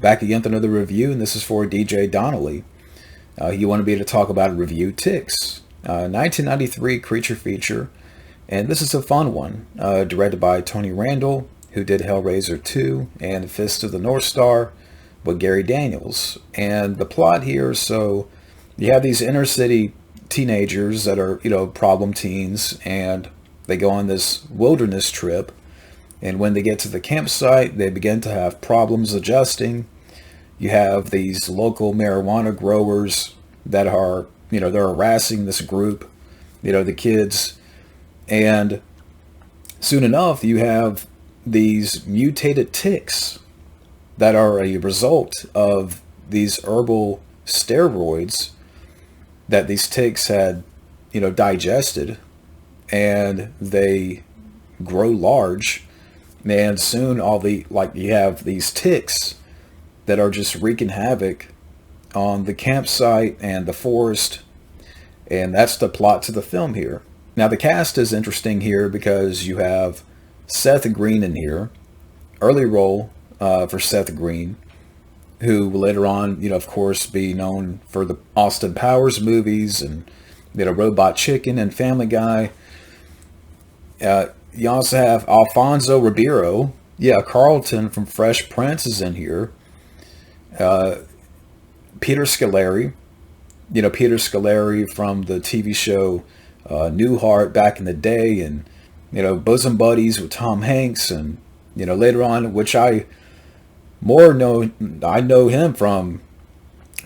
back again with another review, and this is for DJ Donnelly. He wanted me to talk about a review, Ticks, 1993 creature feature, and this is a fun one, directed by Tony Randall, who did Hellraiser 2 and Fist of the North Star with Gary Daniels. And the plot here, so you have these inner city teenagers that are, problem teens, and they go on this wilderness trip. And when they get to the campsite, they begin to have problems adjusting. You have these local marijuana growers that are, they're harassing this group, the kids. And soon enough, you have these mutated ticks that are a result of these herbal steroids that these ticks had, digested. And they grow large. And soon you have these ticks that are just wreaking havoc on the campsite and the forest. And that's the plot to the film here. Now the cast is interesting here because you have Seth Green in here. Early role for Seth Green, who will later on, of course, be known for the Austin Powers movies and, Robot Chicken and Family Guy. You also have Alfonso Ribeiro. Yeah, Carlton from Fresh Prince is in here. Peter Scolari. Peter Scolari from the TV show Newhart back in the day. And, bosom buddies with Tom Hanks. And, later on, which I know him from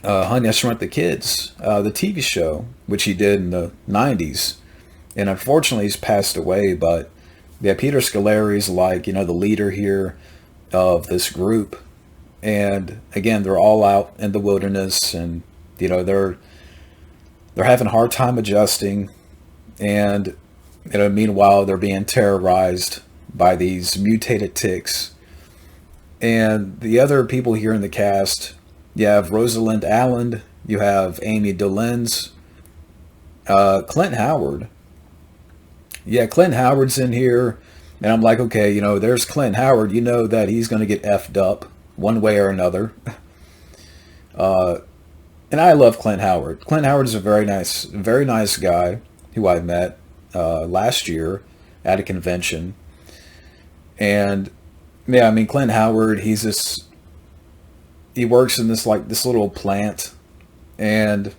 Honey, I Shrunk the Kids, the TV show, which he did in the 90s. And unfortunately, he's passed away, but yeah, Peter Scolari is like, the leader here of this group. And again, they're all out in the wilderness and, they're having a hard time adjusting. And, meanwhile, they're being terrorized by these mutated ticks. And the other people here in the cast, you have Rosalind Allen, you have Amy Dolenz, Clint Howard. Yeah, Clint Howard's in here, and I'm like, okay, there's Clint Howard. You know that he's going to get effed up one way or another. And I love Clint Howard. Clint Howard is a very nice guy who I met last year at a convention. And yeah, Clint Howard, he works in this little plant, and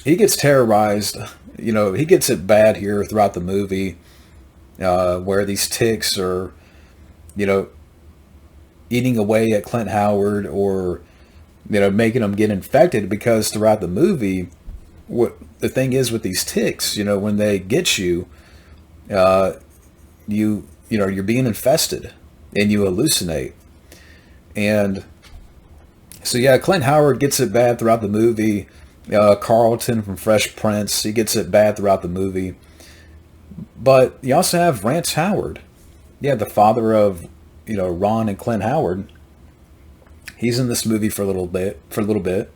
he gets terrorized. He gets it bad here throughout the movie, where these ticks are, eating away at Clint Howard, or, making him get infected, because throughout the movie, what the thing is with these ticks, when they get you, you're being infested and you hallucinate. And so, yeah, Clint Howard gets it bad throughout the movie. Carlton from Fresh Prince, he gets it bad throughout the movie. But you also have Rance Howard. Yeah, the father of, Ron and Clint Howard. He's in this movie for a little bit.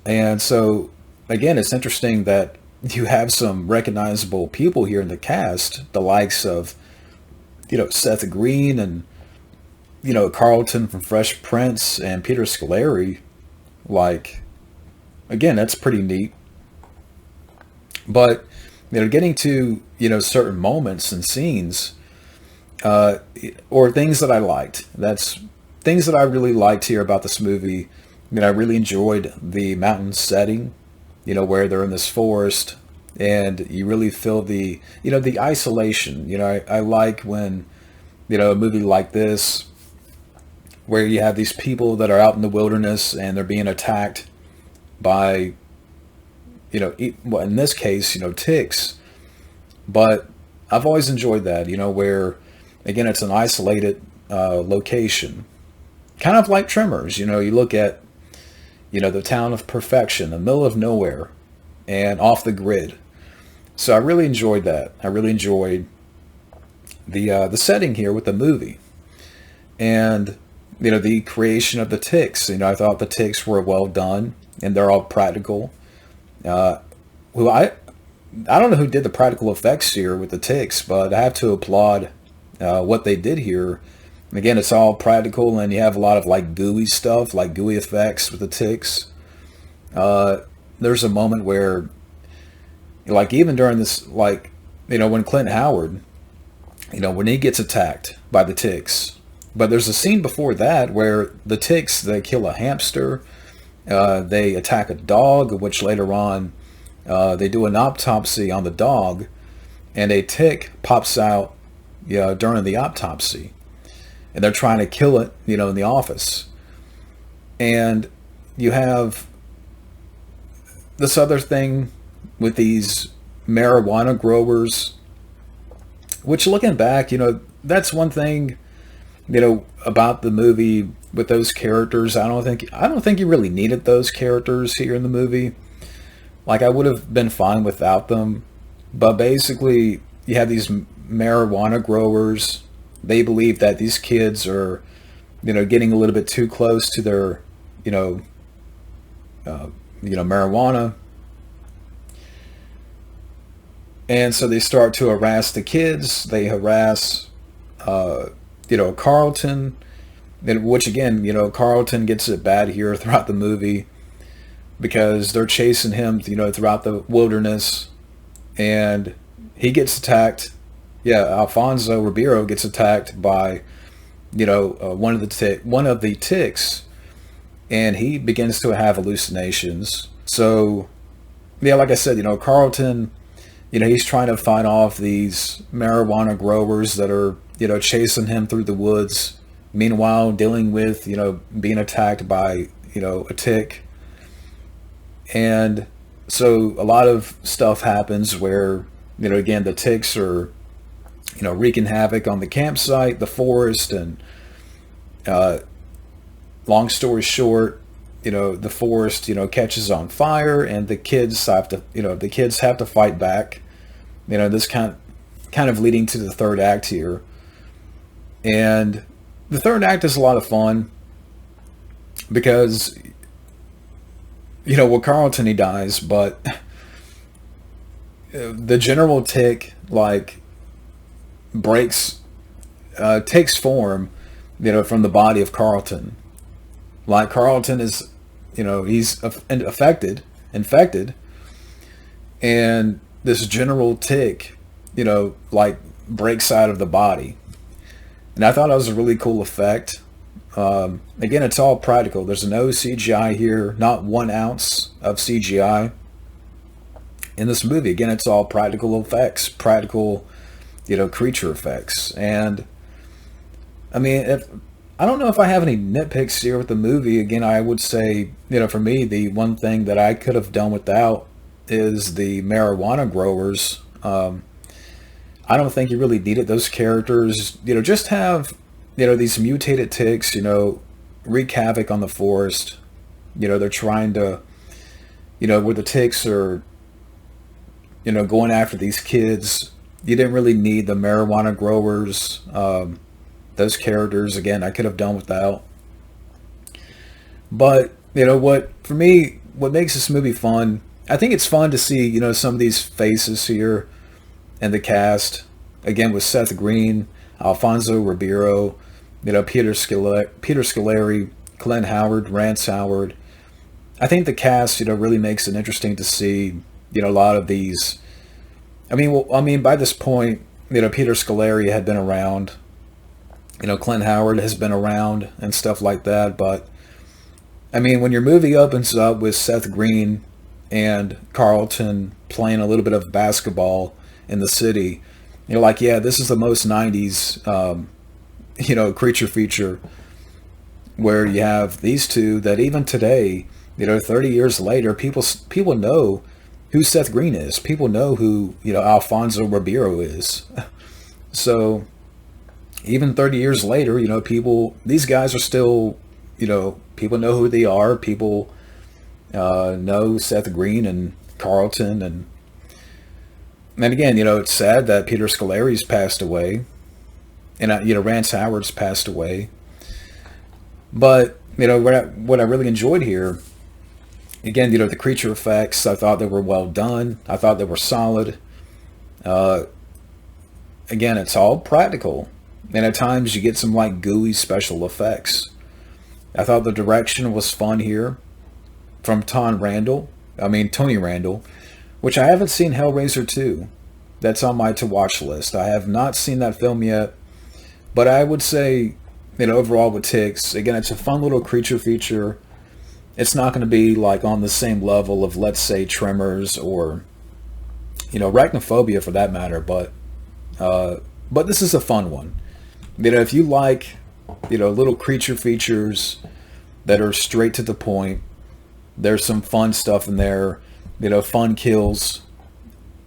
And so, again, it's interesting that you have some recognizable people here in the cast, the likes of, Seth Green and, Carlton from Fresh Prince and Peter Scolari. Again, that's pretty neat. But, getting to, certain moments and scenes, or things that I liked. That's things that I really liked here about this movie. I really enjoyed the mountain setting, where they're in this forest, and you really feel the isolation. I like when, a movie like this, where you have these people that are out in the wilderness and they're being attacked by, in this case, ticks. But I've always enjoyed that, where, again, it's an isolated location. Kind of like Tremors, you look at, the town of perfection, the middle of nowhere, and off the grid. So I really enjoyed that. I really enjoyed the setting here with the movie. And, the creation of the ticks. I thought the ticks were well done, and they're all practical. Who I don't know who did the practical effects here with the ticks, but I have to applaud what they did here Again, it's all practical, and you have a lot of like gooey stuff, like gooey effects with the ticks. There's a moment where, like, even during this, like, when Clint Howard, when he gets attacked by the ticks, but there's a scene before that where the ticks, they kill a hamster, they attack a dog, which later on, they do an autopsy on the dog, and a tick pops out, during the autopsy, and they're trying to kill it, in the office. And you have this other thing with these marijuana growers, which, looking back, that's one thing, about the movie with those characters. I don't think you really needed those characters here in the movie. Like, I would have been fine without them. But basically, you have these marijuana growers. They believe that these kids are, getting a little bit too close to their, marijuana. And so they start to harass the kids. They harass, Carlton, which again, Carlton gets it bad here throughout the movie because they're chasing him, throughout the wilderness, and he gets attacked. Yeah, Alfonso Ribeiro gets attacked by, one of the ticks, and he begins to have hallucinations. So, yeah, like I said, Carlton, he's trying to fight off these marijuana growers that are, chasing him through the woods. Meanwhile, dealing with, being attacked by, a tick. And so a lot of stuff happens where, again, the ticks are, wreaking havoc on the campsite, the forest, and long story short, the forest, catches on fire, and the kids have to fight back. This kind of leading to the third act here. And the third act is a lot of fun because, with Carlton, he dies, but the general tick, like, takes form, from the body of Carlton. Like, Carlton is, he's infected, and this general tick, like, breaks out of the body. And I thought that was a really cool effect. Again, it's all practical. There's no CGI here, not 1 ounce of CGI in this movie. Again, it's all practical effects, practical, creature effects. And I mean, I don't know if I have any nitpicks here with the movie. Again, I would say, for me, the one thing that I could have done without is the marijuana growers. I don't think you really needed those characters. Just have, these mutated ticks, wreak havoc on the forest. They're trying to, where the ticks are, going after these kids. You didn't really need the marijuana growers. Those characters, again, I could have done without. But, for me, what makes this movie fun, I think it's fun to see, some of these faces here and the cast, again, with Seth Green, Alfonso Ribeiro, Peter Scolari, Clint Howard, Rance Howard. I think the cast, really makes it interesting to see, a lot of these. I mean, by this point, Peter Scolari had been around. Clint Howard has been around and stuff like that. But, I mean, when your movie opens up with Seth Green and Carlton playing a little bit of basketball in the city, you're like, yeah, this is the most 90s, creature feature, where you have these two that even today, 30 years later, people know who Seth Green is. People know who, Alfonso Ribeiro is. So even 30 years later, these guys are still, people know who they are. People know Seth Green and Carlton. And again, it's sad that Peter Scolari's passed away. And, Rance Howard's passed away. But, what I really enjoyed here, again, the creature effects, I thought they were well done. I thought they were solid. Again, it's all practical. and at times you get some like gooey special effects. I thought the direction was fun here from Tony Randall, which I haven't seen Hellraiser 2. That's on my to watch list. I have not seen that film yet, but I would say, overall with Ticks, again, it's a fun little creature feature. It's not going to be like on the same level of, let's say, Tremors or, Arachnophobia for that matter, but this is a fun one. If you like, little creature features that are straight to the point, there's some fun stuff in there, fun kills.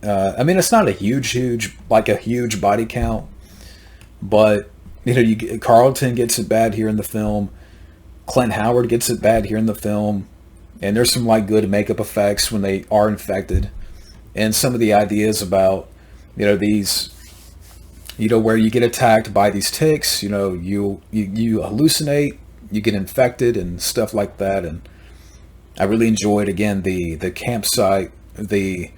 It's not a huge body count, but, Carlton gets it bad here in the film. Clint Howard gets it bad here in the film. And there's some like good makeup effects when they are infected. And some of the ideas about, these, where you get attacked by these ticks, you hallucinate, you get infected and stuff like that. And I really enjoyed, again, the campsite, the,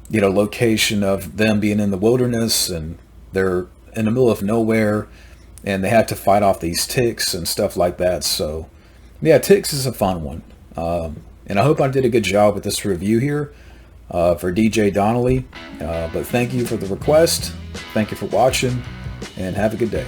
location of them being in the wilderness, and they're in the middle of nowhere and they have to fight off these ticks and stuff like that. So yeah, Ticks is a fun one. And I hope I did a good job with this review here for DJ Donnelly. But thank you for the request. Thank you for watching, and have a good day.